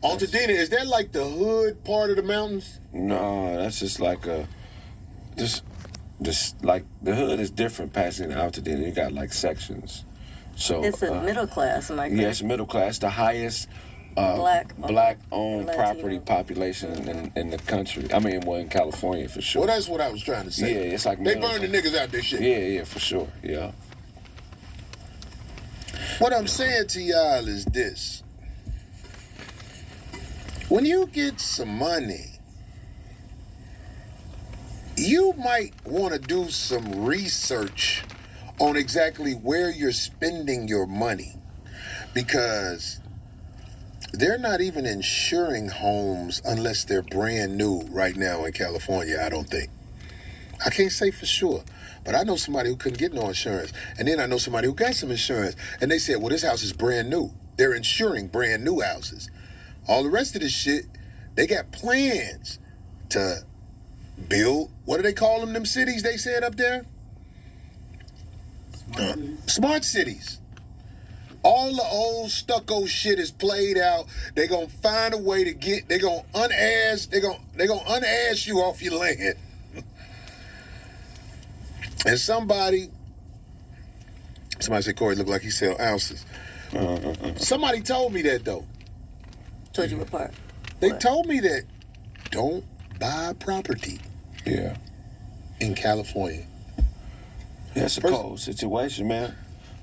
Altadena, is that like the hood part of the mountains? No, that's just like just like the hood is different. Passing Altadena, you got like sections. So it's a middle class, am I correct? Yes, middle class, the highest black-owned property population in the country. I mean, well, in California for sure. Well, that's what I was trying to say. Yeah, it's like they burn the niggas out their shit. Yeah, for sure. Yeah. What I'm saying to y'all is this: when you get some money, you might want to do some research on exactly where you're spending your money, because they're not even insuring homes unless they're brand new right now in California, I don't think. I can't say for sure, but I know somebody who couldn't get no insurance. And then I know somebody who got some insurance. And they said, well, this house is brand new. They're insuring brand new houses. All the rest of this shit, they got plans to build, what do they call them cities they said up there? Smart cities. All the old stucco shit is played out. They gonna find a way to get. They gonna unass you off your land. And somebody said Corey looked like he sell ounces. Somebody told me that though. Told you what part? They told me that don't buy property. Yeah. In California. Yeah, it's a cold situation, man.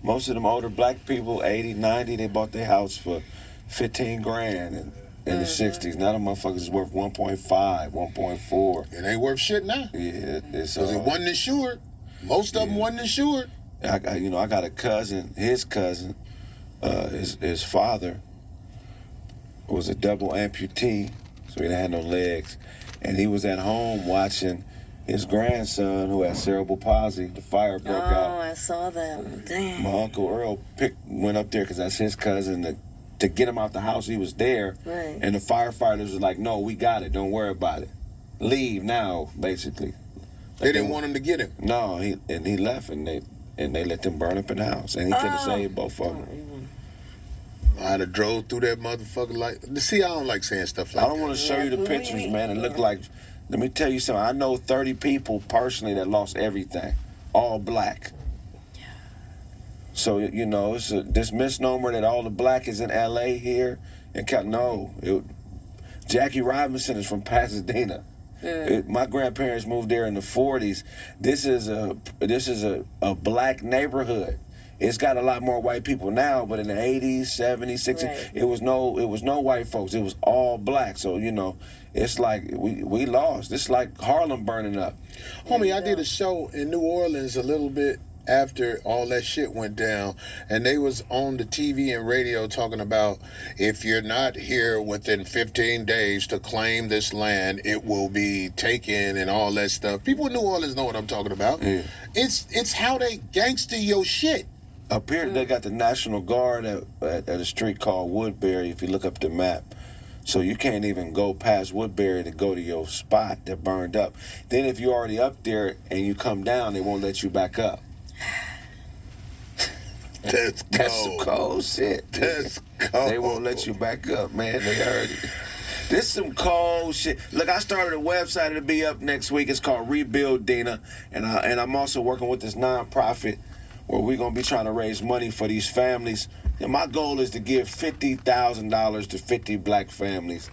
Most of them older black people, 80, 90, they bought their house for $15,000 in the 60s. Now the motherfuckers is worth 1.5, 1.4. It ain't worth shit now. Yeah, it's because it wasn't insured. Most of them wasn't insured. I got a cousin. His cousin, his father was a double amputee, so he didn't have no legs, and he was at home watching his grandson, who had cerebral palsy, the fire broke out. Oh, I saw that. Damn. My Uncle Earl went up there because that's his cousin to get him out the house. He was there. Right. And the firefighters was like, no, we got it. Don't worry about it. Leave now, basically. They didn't want him to get him. No, he left, and they let them burn up in the house. And he could have saved both of them. I'd have drove through that motherfucker like... See, I don't like saying stuff like that. I don't want to show you the pictures, man. It looked like... Let me tell you something. I know 30 people personally that lost everything, all black. So, you know, it's this misnomer that all the black is in L.A. here. Jackie Robinson is from Pasadena. My grandparents moved there in the 40s. This is a black neighborhood. It's got a lot more white people now, but in the 80s, 70s, 60s, right. it was no white folks. It was all black. So, you know, it's like we lost. It's like Harlem burning up. Homie, I did a show in New Orleans a little bit after all that shit went down, and they was on the TV and radio talking about, if you're not here within 15 days to claim this land, it will be taken and all that stuff. People in New Orleans know what I'm talking about. Yeah. It's how they gangster your shit. Up here, they got the National Guard at a street called Woodbury, if you look up the map. So you can't even go past Woodbury to go to your spot that burned up. Then if you're already up there and you come down, they won't let you back up. That's some cold shit. That's cold. They won't let you back up, man. They heard it. This some cold shit. Look, I started a website that'll be up next week. It's called Rebuild Dina, and I'm also working with this nonprofit where we're gonna be trying to raise money for these families. And my goal is to give $50,000 to 50 black families.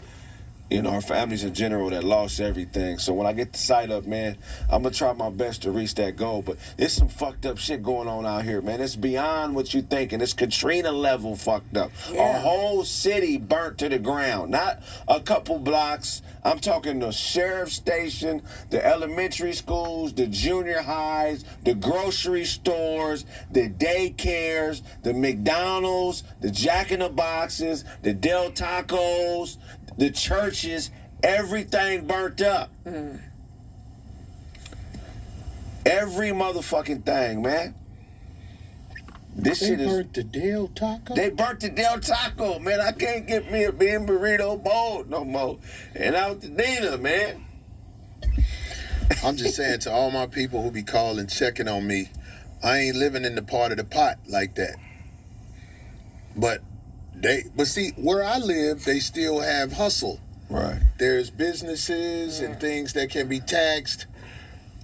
You know, our families in general that lost everything. So when I get the site up, man, I'm going to try my best to reach that goal. But there's some fucked up shit going on out here, man. It's beyond what you think. And it's Katrina level fucked up. Yeah. A whole city burnt to the ground. Not a couple blocks. I'm talking the sheriff's station, the elementary schools, the junior highs, the grocery stores, the daycares, the McDonald's, the Jack in the Boxes, the Del Tacos, the churches, everything burnt up. Mm. Every motherfucking thing, man. They burnt the Del Taco? They burnt the Del Taco, man. I can't get me a bean burrito bowl no more. And out the Dina, man. I'm just saying to all my people who be calling, checking on me, I ain't living in the part of the pot like that. But But see, where I live, they still have hustle. Right. There's businesses and things that can be taxed.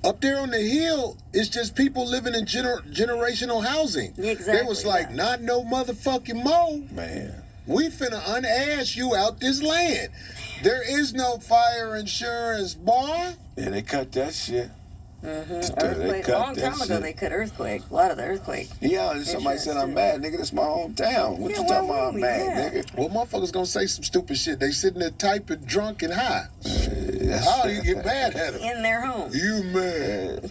Up there on the hill, it's just people living in generational housing. Exactly. They was like, not no motherfucking more. Man. We finna unass you out this land. There is no fire insurance, boy. Yeah, they cut that shit. Earthquake. A long time ago, they cut earthquake. A lot of the earthquake. Yeah, somebody said I'm mad, nigga. This my hometown. What you talking about, I'm mad, nigga? Well, motherfuckers gonna say some stupid shit. They sitting there typing, drunk and high. How do you get mad at them? In their home. You mad?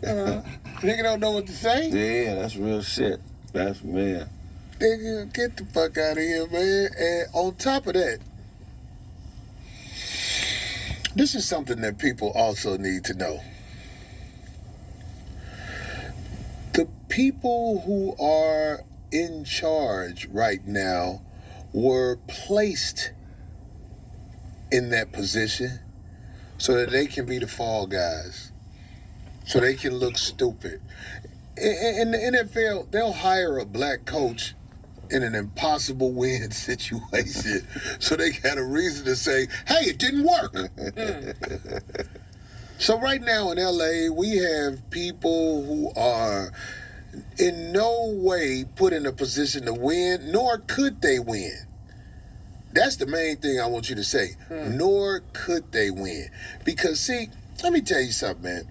Nigga don't know what to say. Yeah, that's real shit. That's man. Nigga, get the fuck out of here, man. And on top of that, this is something that people also need to know. The people who are in charge right now were placed in that position so that they can be the fall guys, so they can look stupid. In the NFL, they'll hire a black coach in an impossible win situation so they got a reason to say, hey, it didn't work. So right now in LA, we have people who are in no way put in a position to win, nor could they win. That's the main thing I want you to say. Nor could they win. Because, see, let me tell you something, man.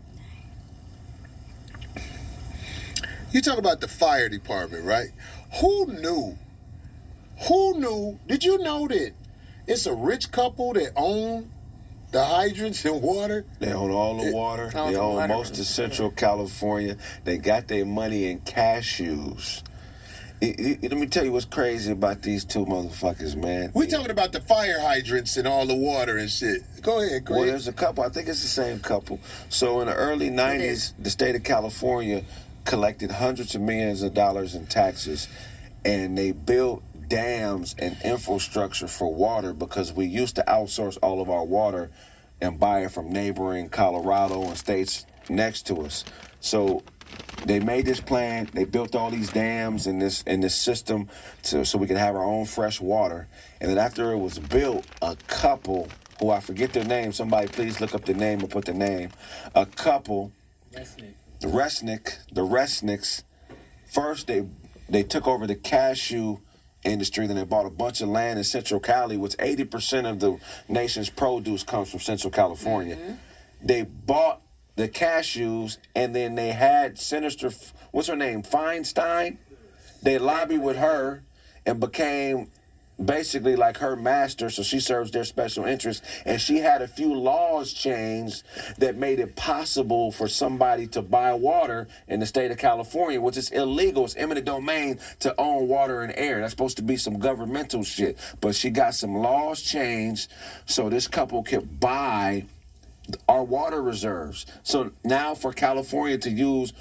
You talk about the fire department, right? Who knew? Did you know that it's a rich couple that own the hydrants and water? They own all the water. They own most of Central California. They got their money in cashews. Let me tell you what's crazy about these two motherfuckers, man. We talking about the fire hydrants and all the water and shit. Go ahead, Greg. Well, there's a couple. I think it's the same couple. So in the early 90s, the state of California collected hundreds of millions of dollars in taxes, and they built dams and infrastructure for water because we used to outsource all of our water and buy it from neighboring Colorado and states next to us. So they made this plan. They built all these dams in this system so we could have our own fresh water. And then after it was built, a couple who I forget their name. Somebody please look up the name or put the name. A couple. The Resnicks. First they took over the cashew industry, then they bought a bunch of land in Central Cali, which 80% of the nation's produce comes from Central California. They bought the cashews, and then they had Sinister, what's her name, Feinstein? They lobbied with her and became basically like her master, so she serves their special interests. And she had a few laws changed that made it possible for somebody to buy water in the state of California, which is illegal. It's eminent domain to own water and air. That's supposed to be some governmental shit. But she got some laws changed so this couple could buy our water reserves. So now for California to use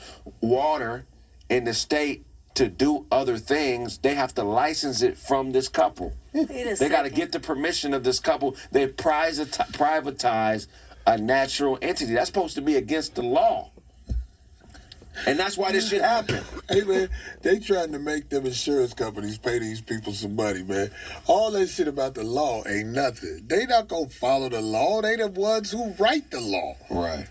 water in the state to do other things, they have to license it from this couple. They got to get the permission of this couple. They privatize a natural entity. That's supposed to be against the law. And that's why this shit happened. Hey, man, they trying to make them insurance companies pay these people some money, man. All that shit about the law ain't nothing. They not gonna follow the law. They the ones who write the law. Right.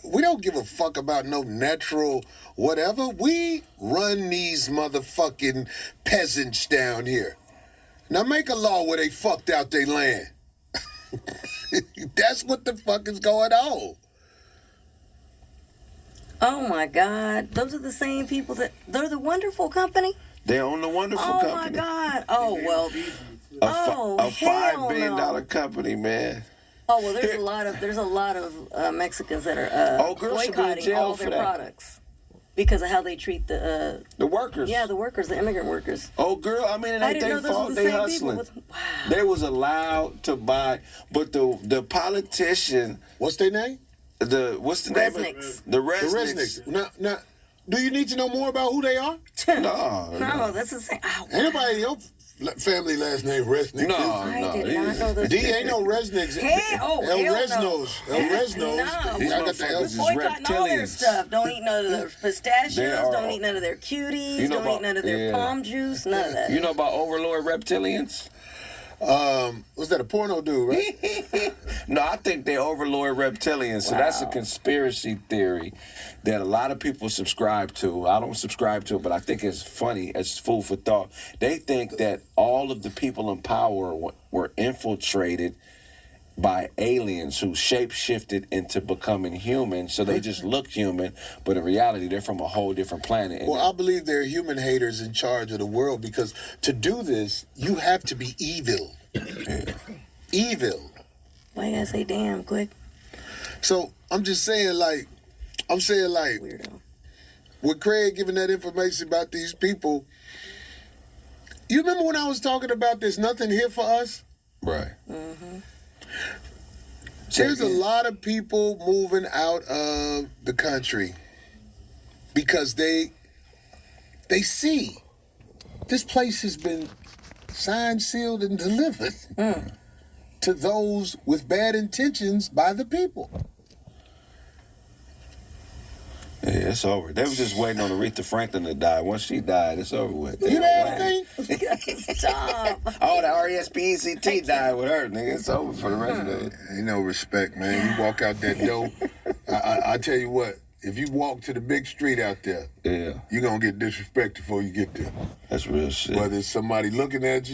We don't give a fuck about no natural whatever. We run these motherfucking peasants down here. Now make a law where they fucked out their land. That's what the fuck is going on. Oh my God. Those are the same people they're the Wonderful Company? They own the Wonderful Company. Oh my God. Oh, well. A $5 billion company, man. Oh, well, there's a lot of Mexicans that are boycotting all their products because of how they treat the workers. Yeah, the workers, the immigrant workers. Oh, girl, I mean, it ain't their fault. They hustling. Wow. They was allowed to buy, but the politician. What's their name? What's the name? The Resnicks. Now, do you need to know more about who they are? No, that's the same. Oh, wow. Anybody in your family last name Resnick? No. I did not know this. D ain't no Resnicks. El Resnos. El Resnos. These I got the El. motherfuckers is Boycotting all their reptilians. stuff. Don't eat none of their pistachios. Don't eat none of their cuties. Don't eat none of their palm juice. None of that. You know about overlord reptilians? Was that a porno dude, right? No, I think they're overlord reptilians. So that's a conspiracy theory that a lot of people subscribe to. I don't subscribe to it, but I think it's funny. It's food for thought. They think that all of the people in power were infiltrated by aliens who shape-shifted into becoming human, so they just look human, but in reality, they're from a whole different planet. Well, I believe there are human haters in charge of the world, because to do this, you have to be evil. Evil. Why you gotta say damn quick? So, I'm saying, Weirdo. with Craig giving that information about these people, you remember when I was talking about there's nothing here for us? Right. Mm-hmm. There's a lot of people moving out of the country because they see this place has been signed, sealed, and delivered to those with bad intentions by the people. Yeah, it's over. They was just waiting on Aretha Franklin to die. Once she died, it's over with. You know what I think? Stop. Oh, the R-E-S-P-E-C-T died with her, nigga. It's over for the rest of it. Ain't no respect, man. You walk out that door, I tell you what, if you walk to the big street out there, Yeah, you're going to get disrespected before you get there. that's real shit. Whether it's somebody looking at you,